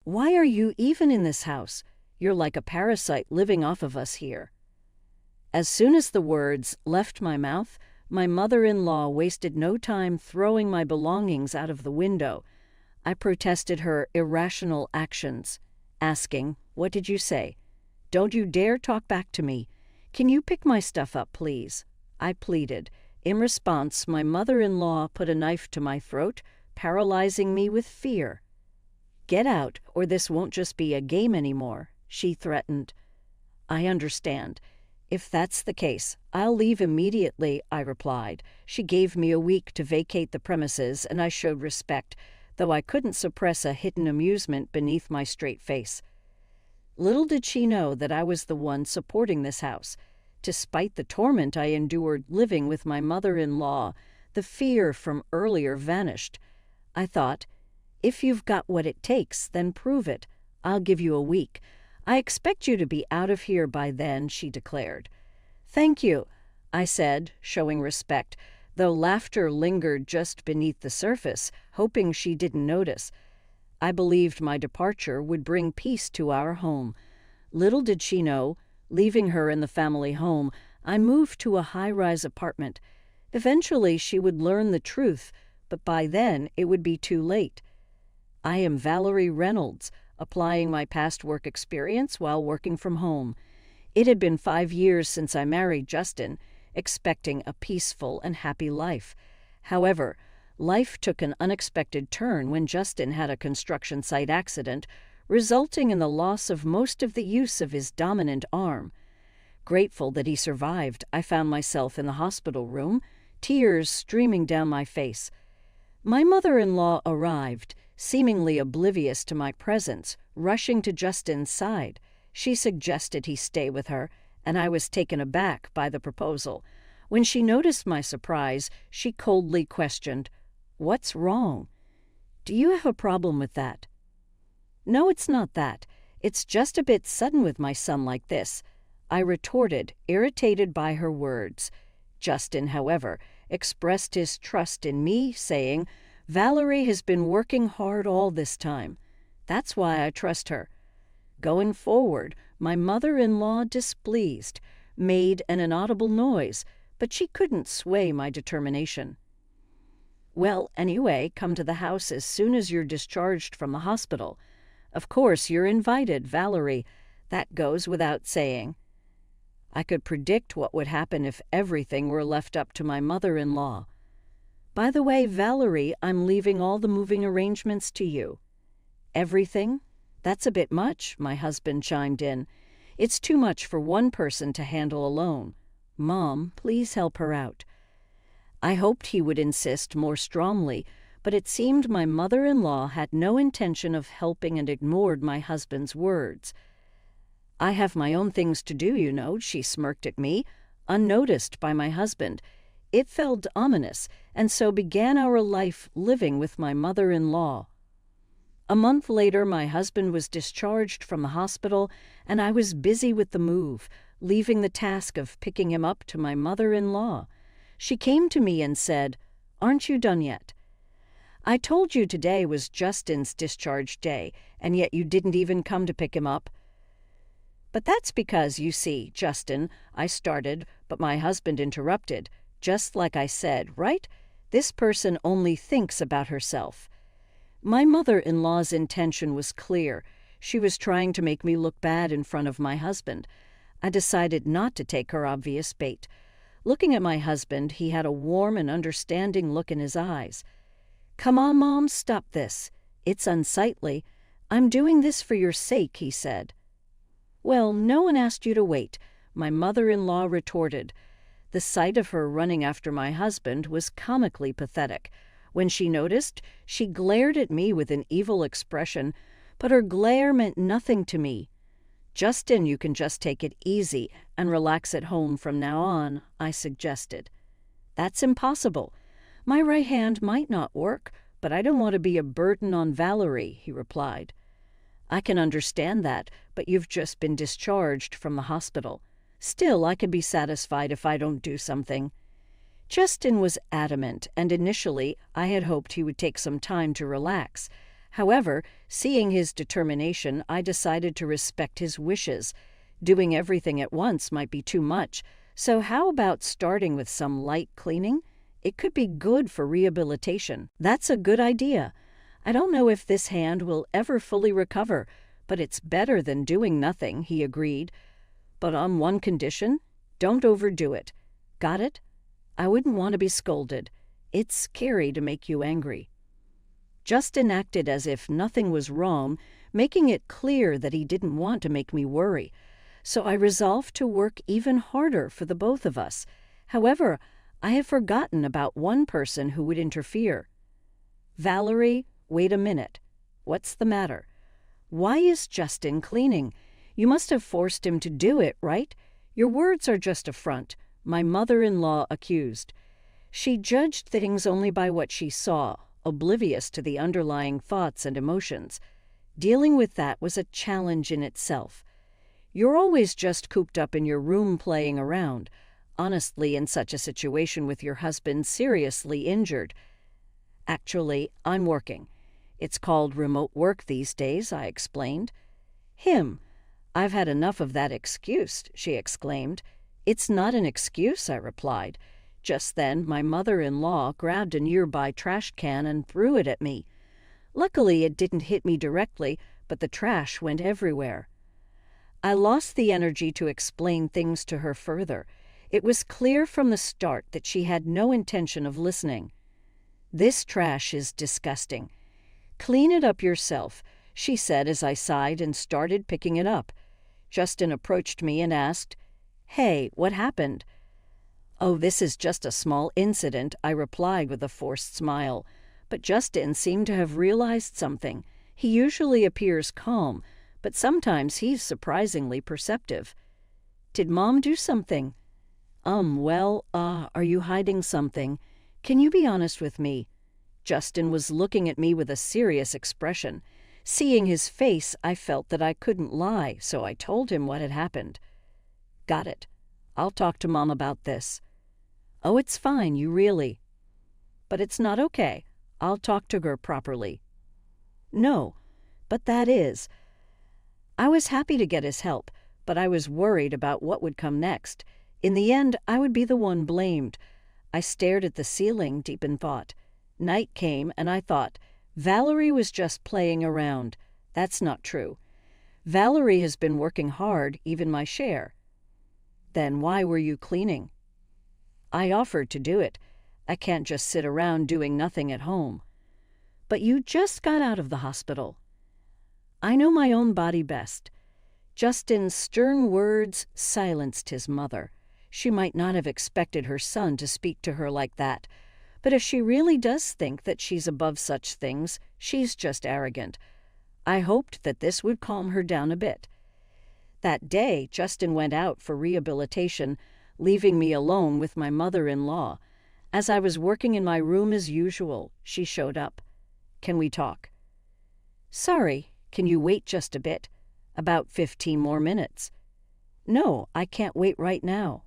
Why are you even in this house? You're like a parasite living off of us here." As soon as the words left my mouth, my mother-in-law wasted no time throwing my belongings out of the window. I protested her irrational actions, asking, "What did you say? Don't you dare talk back to me. Can you pick my stuff up, please?" I pleaded. In response, my mother-in-law put a knife to my throat, paralyzing me with fear. "Get out, or this won't just be a game anymore," she threatened. "I understand. If that's the case, I'll leave immediately," I replied. She gave me a week to vacate the premises, and I showed respect, though I couldn't suppress a hidden amusement beneath my straight face. Little did she know that I was the one supporting this house. Despite the torment I endured living with my mother-in-law, the fear from earlier vanished. I thought, if you've got what it takes, then prove it. I'll give you a week. I expect you to be out of here by then, she declared. "Thank you," I said, showing respect, though laughter lingered just beneath the surface, hoping she didn't notice. I believed my departure would bring peace to our home. Little did she know, leaving her in the family home, I moved to a high-rise apartment. Eventually she would learn the truth, but by then it would be too late. I am Valerie Reynolds, applying my past work experience while working from home. It had been 5 years since I married Justin, expecting a peaceful and happy life. However, life took an unexpected turn when Justin had a construction site accident, resulting in the loss of most of the use of his dominant arm. Grateful that he survived, I found myself in the hospital room, tears streaming down my face. My mother-in-law arrived, seemingly oblivious to my presence, rushing to Justin's side. She suggested he stay with her, and I was taken aback by the proposal. When she noticed my surprise, she coldly questioned, "What's wrong? Do you have a problem with that?" "No, it's not that. It's just a bit sudden with my son like this," I retorted, irritated by her words. Justin, however, expressed his trust in me, saying, "Valerie has been working hard all this time. That's why I trust her." Going forward, my mother-in-law, displeased, made an inaudible noise, but she couldn't sway my determination. "Well, anyway, come to the house as soon as you're discharged from the hospital. Of course, you're invited, Valerie. That goes without saying." I could predict what would happen if everything were left up to my mother-in-law. "By the way, Valerie, I'm leaving all the moving arrangements to you." "Everything? That's a bit much," my husband chimed in. "It's too much for one person to handle alone. Mom, please help her out." I hoped he would insist more strongly, but it seemed my mother-in-law had no intention of helping and ignored my husband's words. "I have my own things to do, you know," she smirked at me, unnoticed by my husband. It felt ominous, and so began our life living with my mother-in-law. A month later, my husband was discharged from the hospital, and I was busy with the move, leaving the task of picking him up to my mother-in-law. She came to me and said, "Aren't you done yet? I told you today was Justin's discharge day, and yet you didn't even come to pick him up." "But that's because, you see, Justin," I started, but my husband interrupted. "Just like I said, right? This person only thinks about herself." My mother-in-law's intention was clear. She was trying to make me look bad in front of my husband. I decided not to take her obvious bait. Looking at my husband, he had a warm and understanding look in his eyes. "Come on, Mom, stop this. It's unsightly. I'm doing this for your sake," he said. "Well, no one asked you to wait," my mother-in-law retorted. The sight of her running after my husband was comically pathetic. When she noticed, she glared at me with an evil expression, but her glare meant nothing to me. "Justin, you can just take it easy and relax at home from now on," I suggested. "That's impossible. My right hand might not work, but I don't want to be a burden on Valerie," he replied. "I can understand that, but you've just been discharged from the hospital. Still, I can be satisfied if I don't do something." Justin was adamant, and initially I had hoped he would take some time to relax. However, seeing his determination, I decided to respect his wishes. Doing everything at once might be too much, so how about starting with some light cleaning? It could be good for rehabilitation. That's a good idea. I don't know if this hand will ever fully recover, but it's better than doing nothing, he agreed. But on one condition, don't overdo it. Got it? I wouldn't want to be scolded. It's scary to make you angry. Justin acted as if nothing was wrong, making it clear that he didn't want to make me worry. So I resolved to work even harder for the both of us. However, I have forgotten about one person who would interfere. Valerie, wait a minute. What's the matter? Why is Justin cleaning? You must have forced him to do it, right? Your words are just a front, my mother-in-law accused. She judged things only by what she saw, oblivious to the underlying thoughts and emotions. Dealing with that was a challenge in itself. You're always just cooped up in your room playing around. Honestly, in such a situation with your husband seriously injured. Actually, I'm working. It's called remote work these days, I explained. Him. I've had enough of that excuse, she exclaimed. It's not an excuse, I replied. Just then, my mother-in-law grabbed a nearby trash can and threw it at me. Luckily, it didn't hit me directly, but the trash went everywhere. I lost the energy to explain things to her further. It was clear from the start that she had no intention of listening. This trash is disgusting. Clean it up yourself, she said as I sighed and started picking it up. Justin approached me and asked, "Hey, what happened?" "Oh, this is just a small incident," I replied with a forced smile. But Justin seemed to have realized something. He usually appears calm, but sometimes he's surprisingly perceptive. "Did Mom do something?" Are you hiding something? Can you be honest with me?" Justin was looking at me with a serious expression. Seeing his face, I felt that I couldn't lie, so I told him what had happened. "Got it. I'll talk to Mom about this." "Oh, it's fine, you really." "But it's not okay. I'll talk to her properly." "No, but that is." I was happy to get his help, but I was worried about what would come next. In the end, I would be the one blamed. I stared at the ceiling, deep in thought. Night came, and I thought, Valerie was just playing around. That's not true. Valerie has been working hard, even my share. Then why were you cleaning? I offered to do it. I can't just sit around doing nothing at home. But you just got out of the hospital. I know my own body best. Justin's stern words silenced his mother. She might not have expected her son to speak to her like that. But if she really does think that she's above such things, she's just arrogant. I hoped that this would calm her down a bit. That day, Justin went out for rehabilitation, leaving me alone with my mother-in-law. As I was working in my room as usual, she showed up. "Can we talk?" "Sorry, can you wait just a bit? About 15 more minutes." "No, I can't wait right now."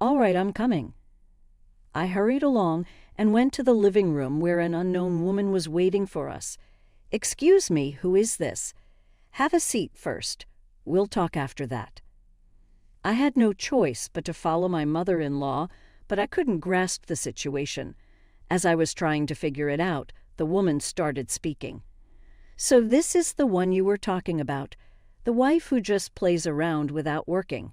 "All right, I'm coming." I hurried along and went to the living room where an unknown woman was waiting for us. "Excuse me, who is this?" "Have a seat first. We'll talk after that." I had no choice but to follow my mother-in-law, but I couldn't grasp the situation. As I was trying to figure it out, the woman started speaking. "So this is the one you were talking about, the wife who just plays around without working."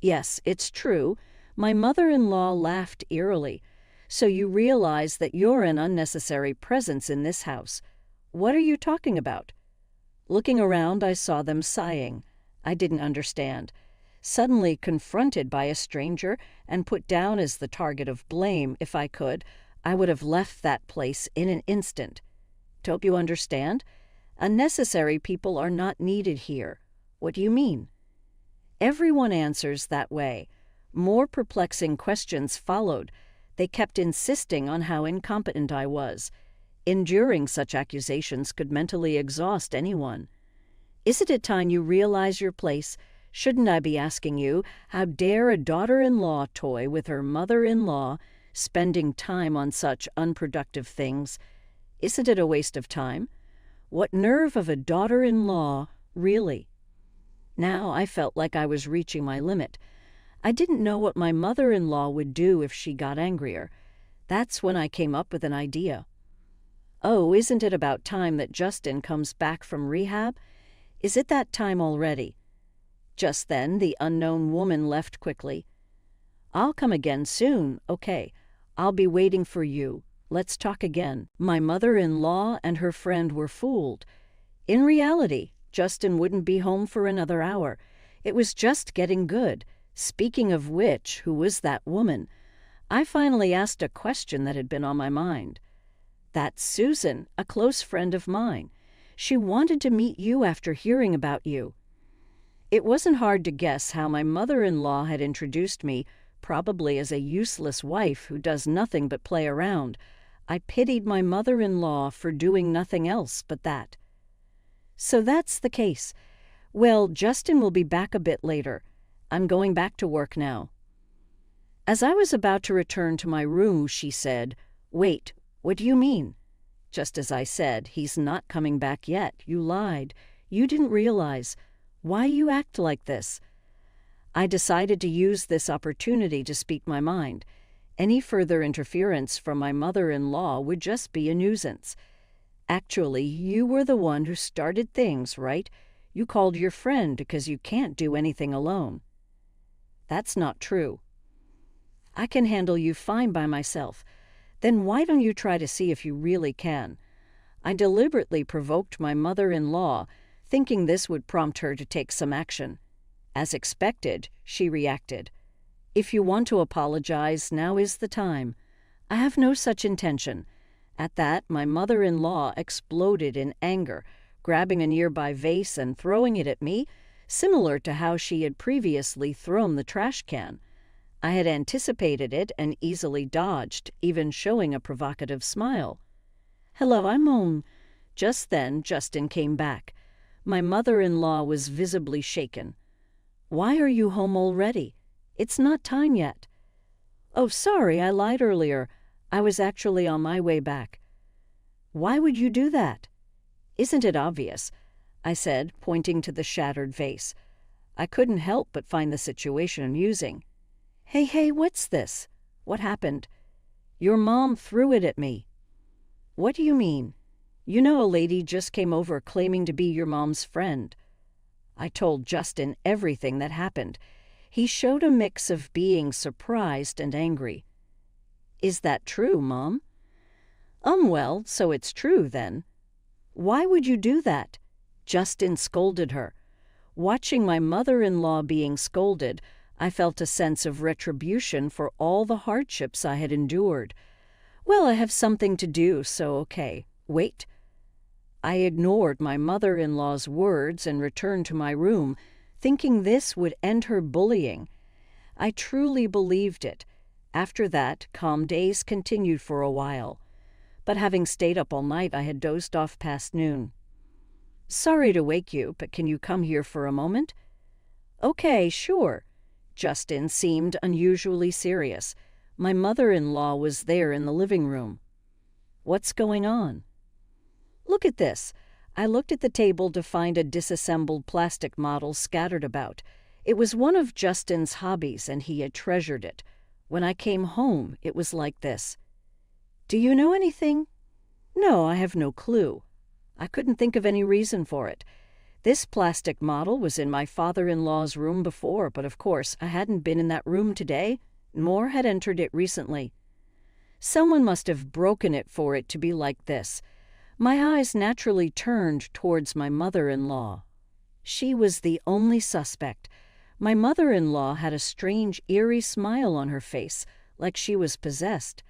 "Yes, it's true." My mother-in-law laughed eerily. "So you realize that you're an unnecessary presence in this house. What are you talking about?" Looking around, I saw them sighing. I didn't understand. Suddenly confronted by a stranger and put down as the target of blame, if I could, I would have left that place in an instant. Don't you understand? Unnecessary people are not needed here. What do you mean? Everyone answers that way. More perplexing questions followed. They kept insisting on how incompetent I was. Enduring such accusations could mentally exhaust anyone. Isn't it time you realize your place? Shouldn't I be asking you, how dare a daughter-in-law toy with her mother-in-law, spending time on such unproductive things? Isn't it a waste of time? What nerve of a daughter-in-law, really? Now I felt like I was reaching my limit. I didn't know what my mother-in-law would do if she got angrier. That's when I came up with an idea. Oh, isn't it about time that Justin comes back from rehab? Is it that time already? Just then, the unknown woman left quickly. I'll come again soon, okay. I'll be waiting for you. Let's talk again. My mother-in-law and her friend were fooled. In reality, Justin wouldn't be home for another hour. It was just getting good. Speaking of which, who was that woman? I finally asked a question that had been on my mind. That's Susan, a close friend of mine. She wanted to meet you after hearing about you. It wasn't hard to guess how my mother-in-law had introduced me, probably as a useless wife who does nothing but play around. I pitied my mother-in-law for doing nothing else but that. So that's the case. Well, Justin will be back a bit later. I'm going back to work now. As I was about to return to my room, she said, Wait, what do you mean? Just as I said, he's not coming back yet. You lied. You didn't realize. Why you act like this? I decided to use this opportunity to speak my mind. Any further interference from my mother-in-law would just be a nuisance. Actually, you were the one who started things, right? You called your friend because you can't do anything alone. That's not true. I can handle you fine by myself. Then why don't you try to see if you really can? I deliberately provoked my mother-in-law, thinking this would prompt her to take some action. As expected, she reacted. If you want to apologize, now is the time. I have no such intention. At that, my mother-in-law exploded in anger, grabbing a nearby vase and throwing it at me, similar to how she had previously thrown the trash can. I had anticipated it and easily dodged, even showing a provocative smile. Hello, I'm home. Just then, Justin came back. My mother-in-law was visibly shaken. Why are you home already? It's not time yet. Oh, sorry, I lied earlier. I was actually on my way back. Why would you do that? Isn't it obvious? I said, pointing to the shattered vase. I couldn't help but find the situation amusing. Hey, what's this? What happened? Your mom threw it at me. What do you mean? You know, a lady just came over claiming to be your mom's friend. I told Justin everything that happened. He showed a mix of being surprised and angry. Is that true, Mom? Well, so it's true then. Why would you do that? Justin scolded her. Watching my mother-in-law being scolded, I felt a sense of retribution for all the hardships I had endured. Well, I have something to do, so okay. Wait. I ignored my mother-in-law's words and returned to my room, thinking this would end her bullying. I truly believed it. After that, calm days continued for a while. But having stayed up all night, I had dozed off past noon. Sorry to wake you, but can you come here for a moment? Okay, sure. Justin seemed unusually serious. My mother-in-law was there in the living room. What's going on? Look at this. I looked at the table to find a disassembled plastic model scattered about. It was one of Justin's hobbies, and he had treasured it. When I came home, it was like this. Do you know anything? No, I have no clue. I couldn't think of any reason for it. This plastic model was in my father-in-law's room before, but of course I hadn't been in that room today, nor had entered it recently. Someone must have broken it for it to be like this. My eyes naturally turned towards my mother-in-law. She was the only suspect. My mother-in-law had a strange, eerie smile on her face, like she was possessed.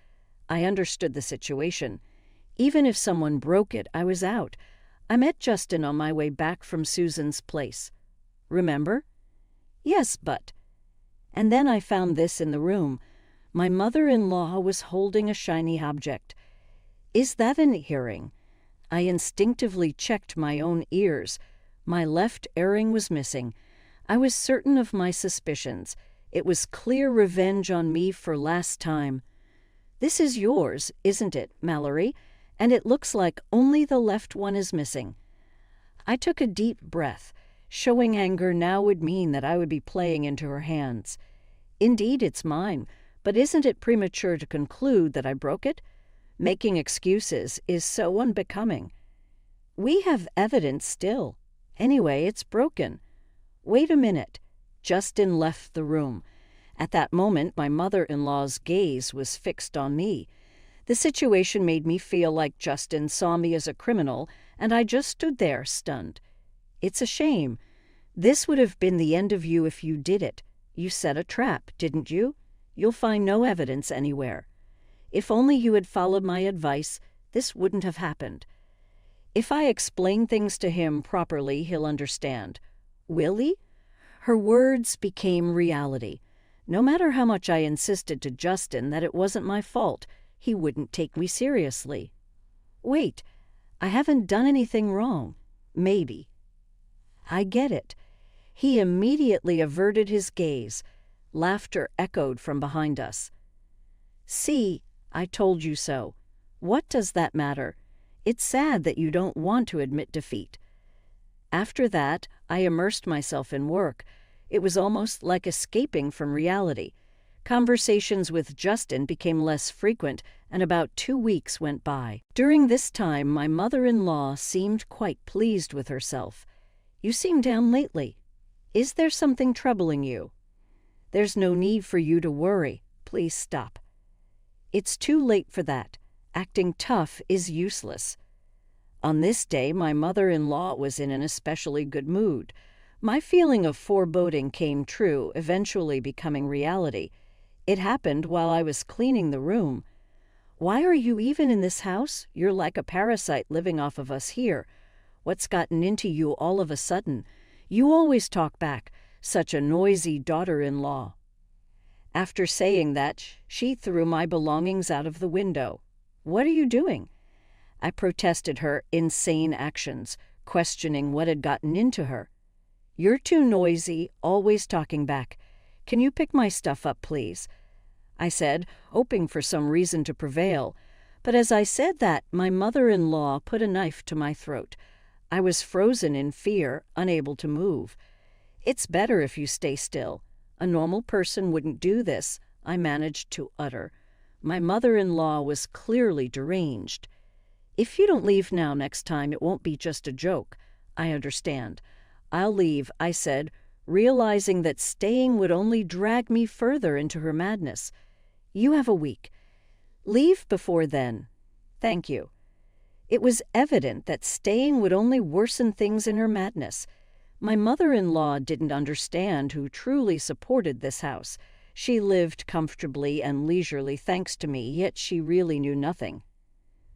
I understood the situation. Even if someone broke it, I was out. I met Justin on my way back from Susan's place. Remember? Yes, but... And then I found this in the room. My mother-in-law was holding a shiny object. Is that an earring? I instinctively checked my own ears. My left earring was missing. I was certain of my suspicions. It was clear revenge on me for last time. This is yours, isn't it, Mallory? and it looks like only the left one is missing. I took a deep breath. Showing anger now would mean that I would be playing into her hands. Indeed, it's mine, but isn't it premature to conclude that I broke it? Making excuses is so unbecoming. We have evidence still. Anyway, it's broken. Wait a minute. Justin left the room. At that moment, my mother-in-law's gaze was fixed on me. The situation made me feel like Justin saw me as a criminal, and I just stood there, stunned. It's a shame. This would have been the end of you if you did it. You set a trap, didn't you? You'll find no evidence anywhere. If only you had followed my advice, this wouldn't have happened. If I explain things to him properly, he'll understand. Will he? Her words became reality. No matter how much I insisted to Justin that it wasn't my fault, he wouldn't take me seriously. Wait, I haven't done anything wrong. Maybe. I get it. He immediately averted his gaze. Laughter echoed from behind us. See, I told you so. What does that matter? It's sad that you don't want to admit defeat. After that, I immersed myself in work. It was almost like escaping from reality. Conversations with Justin became less frequent, and about 2 weeks went by. During this time, my mother-in-law seemed quite pleased with herself. You seem down lately. Is there something troubling you? There's no need for you to worry. Please stop. It's too late for that. Acting tough is useless. On this day, my mother-in-law was in an especially good mood. My feeling of foreboding came true, eventually becoming reality. It happened while I was cleaning the room. Why are you even in this house? You're like a parasite living off of us here. What's gotten into you all of a sudden? You always talk back. Such a noisy daughter-in-law. After saying that, she threw my belongings out of the window. What are you doing? I protested her insane actions, questioning what had gotten into her. You're too noisy, always talking back. Can you pick my stuff up, please? I said, hoping for some reason to prevail. But as I said that, my mother-in-law put a knife to my throat. I was frozen in fear, unable to move. It's better if you stay still. A normal person wouldn't do this, I managed to utter. My mother-in-law was clearly deranged. If you don't leave now, next time it won't be just a joke. I understand. I'll leave, I said, realizing that staying would only drag me further into her madness. You have a week. Leave before then. Thank you. It was evident that staying would only worsen things in her madness. My mother-in-law didn't understand who truly supported this house. She lived comfortably and leisurely thanks to me, yet she really knew nothing.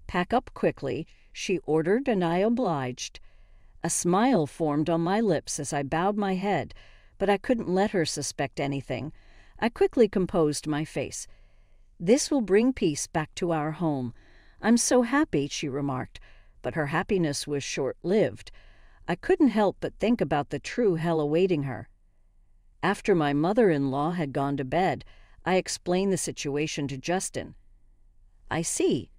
Pack up quickly, she ordered, and I obliged. A smile formed on my lips as I bowed my head, but I couldn't let her suspect anything. I quickly composed my face. This will bring peace back to our home. I'm so happy, she remarked, but her happiness was short-lived. I couldn't help but think about the true hell awaiting her. After my mother-in-law had gone to bed, I explained the situation to Justin. I see.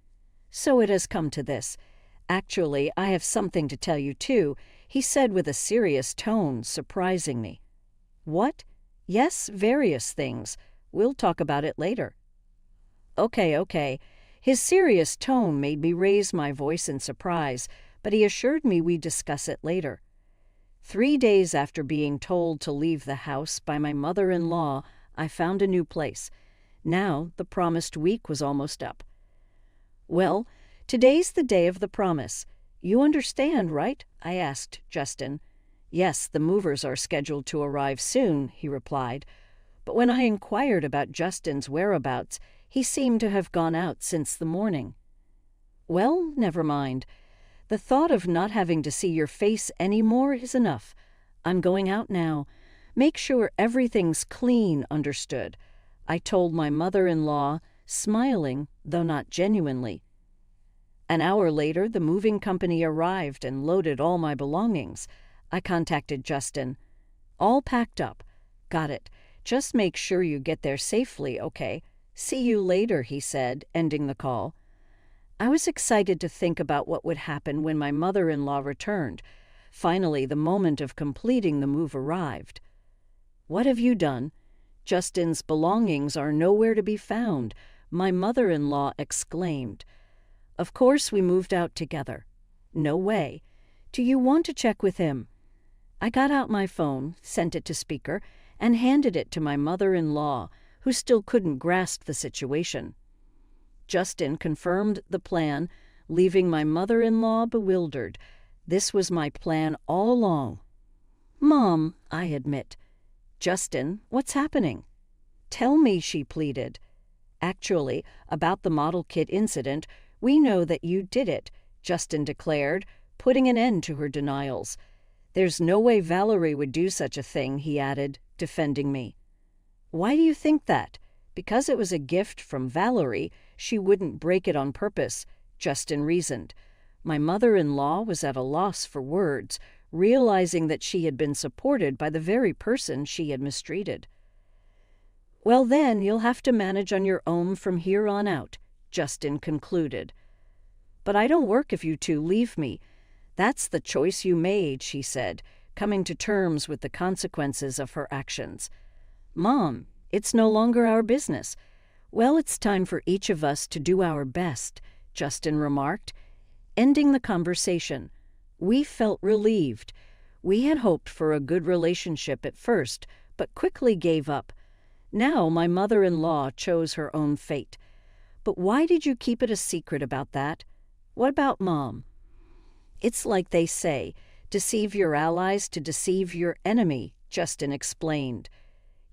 So it has come to this. Actually, I have something to tell you, too, he said with a serious tone, surprising me. What? Yes, various things. We'll talk about it later. Okay. His serious tone made me raise my voice in surprise, but he assured me we'd discuss it later. 3 days after being told to leave the house by my mother-in-law, I found a new place. Now the promised week was almost up. Well, today's the day of the promise. You understand, right? I asked Justin. Yes, the movers are scheduled to arrive soon, he replied. But when I inquired about Justin's whereabouts, he seemed to have gone out since the morning. Well, never mind. The thought of not having to see your face any more is enough. I'm going out now. Make sure everything's clean, understood? I told my mother-in-law, smiling, though not genuinely. An hour later, the moving company arrived and loaded all my belongings. I contacted Justin. All packed up. Got it. Just make sure you get there safely, okay? See you later, he said, ending the call. I was excited to think about what would happen when my mother-in-law returned. Finally, the moment of completing the move arrived. "What have you done? Justin's belongings are nowhere to be found," my mother-in-law exclaimed. "Of course we moved out together." "No way. Do you want to check with him?" I got out my phone, sent it to speaker, and handed it to my mother-in-law, who still couldn't grasp the situation. Justin confirmed the plan, leaving my mother-in-law bewildered. This was my plan all along. "Mom," I admit. "Justin, what's happening?" "Tell me," she pleaded. "Actually, about the model kit incident, we know that you did it," Justin declared, putting an end to her denials. "There's no way Valerie would do such a thing," he added, defending me. "Why do you think that? Because it was a gift from Valerie, she wouldn't break it on purpose," Justin reasoned. My mother-in-law was at a loss for words, realizing that she had been supported by the very person she had mistreated. "Well then, you'll have to manage on your own from here on out," Justin concluded. "But I don't work if you two leave me. That's the choice you made," she said, coming to terms with the consequences of her actions. "Mom, it's no longer our business." "Well, it's time for each of us to do our best," Justin remarked, ending the conversation. We felt relieved. We had hoped for a good relationship at first, but quickly gave up. Now my mother-in-law chose her own fate. "But why did you keep it a secret about that? What about Mom?" "It's like they say, deceive your allies to deceive your enemy," Justin explained.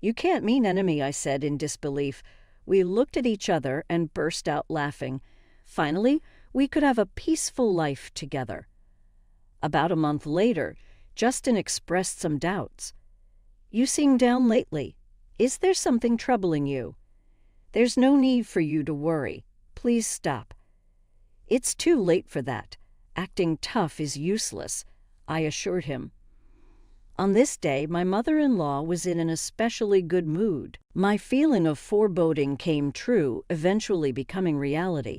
"You can't mean enemy," I said in disbelief. We looked at each other and burst out laughing. Finally, we could have a peaceful life together. About a month later, Justin expressed some doubts. "You seem down lately. Is there something troubling you?" "There's no need for you to worry. Please stop." "It's too late for that. Acting tough is useless," I assured him. On this day, my mother-in-law was in an especially good mood. My feeling of foreboding came true, eventually becoming reality.